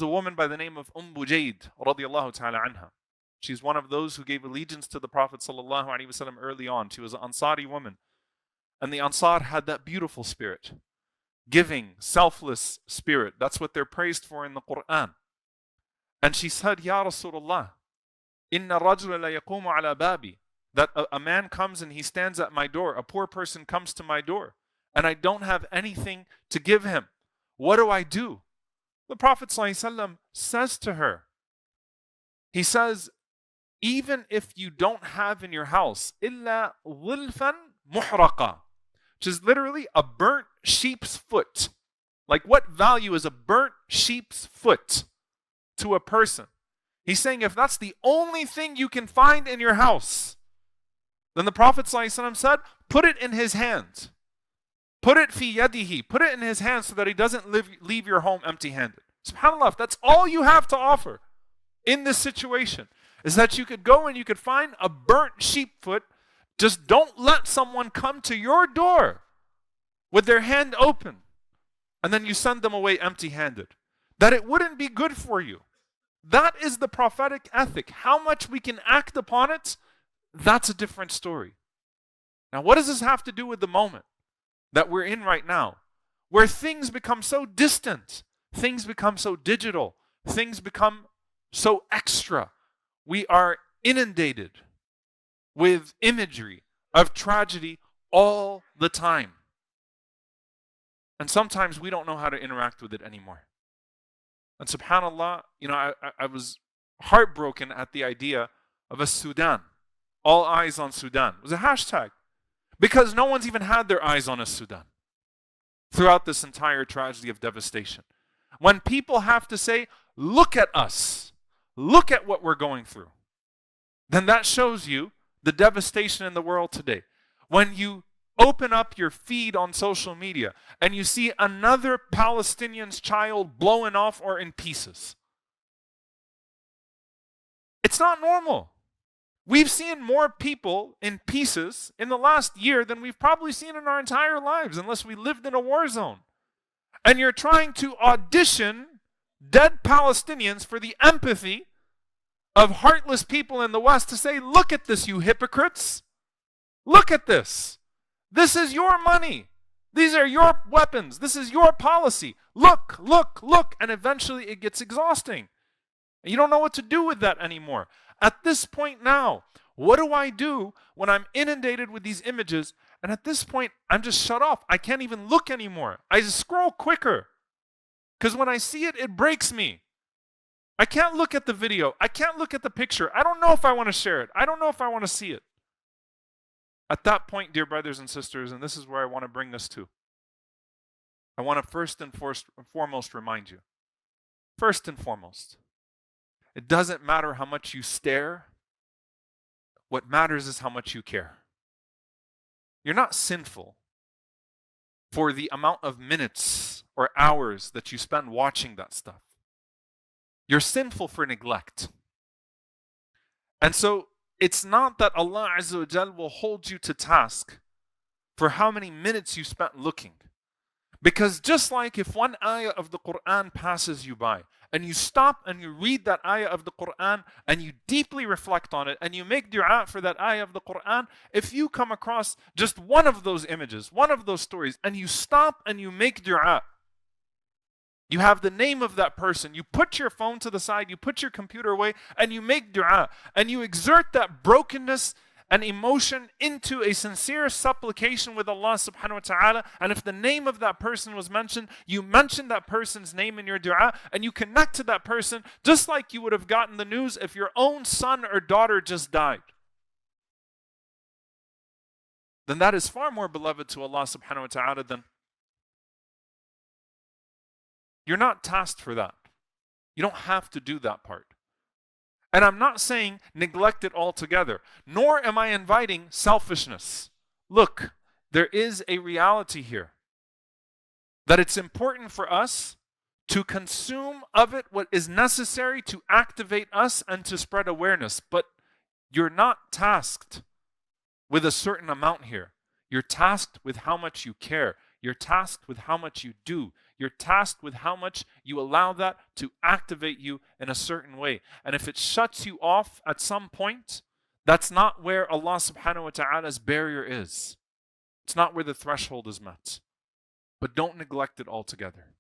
a woman by the name of Bujayd radiallahu ta'ala anha. She's one of those who gave allegiance to the Prophet sallallahu alaihi wasallam early on. She was an Ansari woman. And the Ansar had that beautiful spirit. Giving, selfless spirit. That's what they're praised for in the Quran. And she said, Ya Rasulullah, Inna rajula la yaqumu ala babi. That a man comes and he stands at my door. A poor person comes to my door. And I don't have anything to give him. What do I do? The Prophet ﷺ says to her, he says, even if you don't have in your house, illa dhilfan muhraqa, which is literally a burnt sheep's foot. Like, what value is a burnt sheep's foot to a person? He's saying if that's the only thing you can find in your house, then the Prophet ﷺ said, put it in his hand. Put it fi yadihi. Put it in his hand so that he doesn't leave your home empty-handed. SubhanAllah, if that's all you have to offer in this situation, is that you could go and you could find a burnt sheep foot. Just don't let someone come to your door with their hand open and then you send them away empty-handed. That it wouldn't be good for you. That is the prophetic ethic. How much we can act upon it, that's a different story. Now, what does this have to do with the moment that we're in right now, where things become so distant, things become so digital, things become so extra? We are inundated with imagery of tragedy all the time. And sometimes we don't know how to interact with it anymore. And subhanAllah, I was heartbroken at the idea of a Sudan. All eyes on Sudan. It was a hashtag. Because no one's even had their eyes on a Sudan throughout this entire tragedy of devastation. When people have to say, look at us, look at what we're going through, then that shows you the devastation in the world today. When you open up your feed on social media and you see another Palestinian's child blowing off or in pieces, it's not normal. We've seen more people in pieces in the last year than we've probably seen in our entire lives, unless we lived in a war zone. And you're trying to audition dead Palestinians for the empathy of heartless people in the West to say, look at this, you hypocrites. Look at this. This is your money. These are your weapons. This is your policy. Look, look, look. And eventually it gets exhausting. And you don't know what to do with that anymore. At this point now, what do I do when I'm inundated with these images? And at this point, I'm just shut off. I can't even look anymore. I just scroll quicker. Because when I see it, it breaks me. I can't look at the video. I can't look at the picture. I don't know if I want to share it. I don't know if I want to see it. At that point, dear brothers and sisters, and this is where I want to bring this to, I want to first and foremost remind you. First and foremost, it doesn't matter how much you stare. What matters is how much you care. You're not sinful for the amount of minutes or hours that you spend watching that stuff. You're sinful for neglect. And so it's not that Allah Azza wa Jal will hold you to task for how many minutes you spent looking. Because just like if one ayah of the Quran passes you by, and you stop and you read that ayah of the Quran and you deeply reflect on it and you make dua for that ayah of the Quran, if you come across just one of those images, one of those stories, and you stop and you make dua, you have the name of that person, you put your phone to the side, you put your computer away, and you make dua, and you exert that brokenness and emotion into a sincere supplication with Allah subhanahu wa ta'ala. And if the name of that person was mentioned, you mention that person's name in your dua, and you connect to that person just like you would have gotten the news if your own son or daughter just died. Then that is far more beloved to Allah subhanahu wa ta'ala than. You're not tasked for that. You don't have to do that part. And I'm not saying neglect it altogether, nor am I inviting selfishness. Look, there is a reality here that it's important for us to consume of it what is necessary to activate us and to spread awareness. But you're not tasked with a certain amount here. You're tasked with how much you care. You're tasked with how much you do. You're tasked with how much you allow that to activate you in a certain way. And if it shuts you off at some point, that's not where Allah subhanahu wa ta'ala's barrier is. It's not where the threshold is met. But don't neglect it altogether.